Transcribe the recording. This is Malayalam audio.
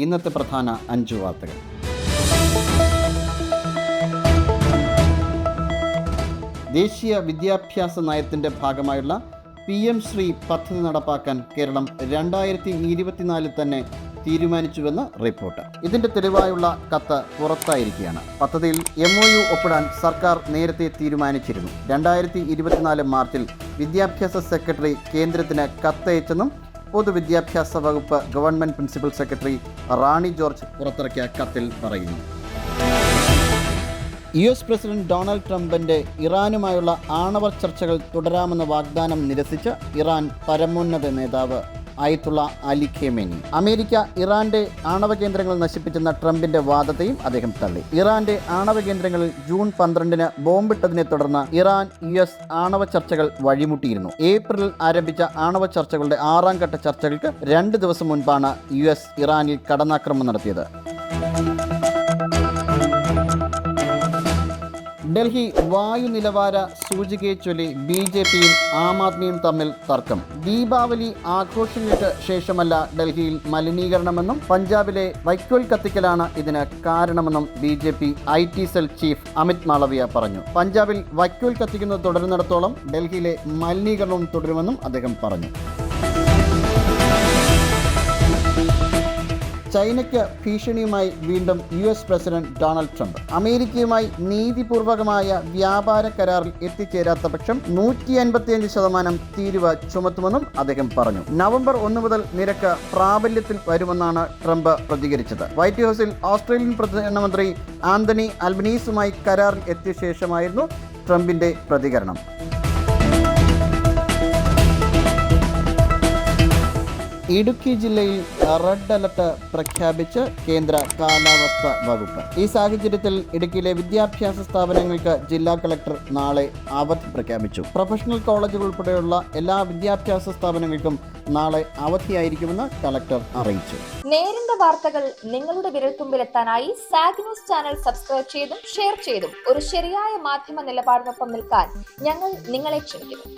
ഇന്നത്തെ പ്രധാന 5 വാർത്തകൾ. ദേശീയ വിദ്യാഭ്യാസ നയത്തിൻ്റെ ഭാഗമായുള്ള PM ശ്രീ പദ്ധതി നടപ്പാക്കാൻ കേരളം 2024 തന്നെ തീരുമാനിച്ചുവെന്ന് റിപ്പോർട്ട്. ഇതിന്റെ തെളിവായുള്ള കത്ത് പുറത്തായിരിക്കുകയാണ്. പദ്ധതിയിൽ MOU ഒപ്പിടാൻ സർക്കാർ നേരത്തെ തീരുമാനിച്ചിരുന്നു. 2024 മാർച്ചിൽ വിദ്യാഭ്യാസ സെക്രട്ടറി കേന്ദ്രത്തിന് കത്തയച്ചെന്നും പൊതുവിദ്യാഭ്യാസ വകുപ്പ് ഗവൺമെന്റ് പ്രിൻസിപ്പൽ സെക്രട്ടറി റാണി ജോർജ് പുറത്തിറക്കിയ കത്തിൽ പറയുന്നു. US പ്രസിഡന്റ് ഡൊണാൾഡ് ട്രംപിന്റെ ഇറാനുമായുള്ള ആണവ ചർച്ചകൾ തുടരാമെന്ന വാഗ്ദാനം നിരസിച്ച് ഇറാൻ പരമോന്നത നേതാവ് അയത്തുള്ള അലി ഖമേനി അമേരിക്ക ഇറാന്റെ ആണവ കേന്ദ്രങ്ങൾ നശിപ്പിച്ചെന്ന ട്രംപിന്റെ വാദത്തെയും അദ്ദേഹം തള്ളി. ഇറാന്റെ ആണവ കേന്ദ്രങ്ങളിൽ ജൂൺ 12 ബോംബിട്ടതിനെ തുടർന്ന് ഇറാൻ US ആണവ ചർച്ചകൾ വഴിമുട്ടിയിരുന്നു. ഏപ്രിലിൽ ആരംഭിച്ച ആണവ ചർച്ചകളുടെ 6ാം ഘട്ട ചർച്ചകൾക്ക് 2 ദിവസം മുൻപാണ് US ഇറാനിൽ കടന്നാക്രമണം നടത്തിയത്. ഡൽഹി വായു നിലവാര സൂചികയെ ചൊല്ലി BJPയും ആം ആദ്മിയും തമ്മിൽ തർക്കം. ദീപാവലി ആഘോഷങ്ങൾക്ക് ശേഷമല്ല ഡൽഹിയിൽ മലിനീകരണമെന്നും പഞ്ചാബിലെ വൈക്കോൽ കത്തിക്കലാണ് ഇതിന് കാരണമെന്നും BJP IT cell chief Amit Malviya പറഞ്ഞു. പഞ്ചാബിൽ വൈക്കോൽ കത്തിക്കുന്നത് തുടരുന്നിടത്തോളം ഡൽഹിയിലെ മലിനീകരണവും തുടരുമെന്നും അദ്ദേഹം പറഞ്ഞു. ചൈനയ്ക്ക് ഭീഷണിയുമായി വീണ്ടും US പ്രസിഡന്റ് ഡൊണാൾഡ് ട്രംപ്. അമേരിക്കയുമായി നീതിപൂർവകമായ വ്യാപാര കരാറിൽ എത്തിച്ചേരാത്ത പക്ഷം 155% തീരുവ ചുമത്തുമെന്നും അദ്ദേഹം പറഞ്ഞു. നവംബർ 1 മുതൽ നിരക്ക് പ്രാബല്യത്തിൽ വരുമെന്നാണ് ട്രംപ് പ്രതികരിച്ചത്. വൈറ്റ് ഹൗസിൽ ഓസ്ട്രേലിയൻ പ്രധാനമന്ത്രി ആന്റണി അൽബനീസുമായി കരാറിൽ എത്തിയ ശേഷമായിരുന്നു ട്രംപിന്റെ പ്രതികരണം. ഇടുക്കി ജില്ലയിൽ റെഡ് അലർട്ട് പ്രഖ്യാപിച്ച് കേന്ദ്ര കാലാവസ്ഥാ വകുപ്പ്. ഈ സാഹചര്യത്തിൽ ഇടുക്കിയിലെ വിദ്യാഭ്യാസ സ്ഥാപനങ്ങൾക്ക് ജില്ലാ കളക്ടർ നാളെ അവധി പ്രഖ്യാപിച്ചു. പ്രൊഫഷണൽ കോളേജുകൾ ഉൾപ്പെടെയുള്ള എല്ലാ വിദ്യാഭ്യാസ സ്ഥാപനങ്ങൾക്കും നാളെ അവധിയായിരിക്കുമെന്ന് കളക്ടർ അറിയിച്ചു. നേരിന്റെ വാർത്തകൾ നിങ്ങളുടെ വിരൽത്തുമ്പിലെത്താനായി സാഗ് ന്യൂസ് ചാനൽ സബ്സ്ക്രൈബ് ചെയ്തും ഷെയർ ചെയ്തും ഒരു ശരിയായ മാധ്യമ നിലപാടിനൊപ്പം നിൽക്കാൻ ഞങ്ങൾ നിങ്ങളെ ക്ഷണിക്കുന്നു.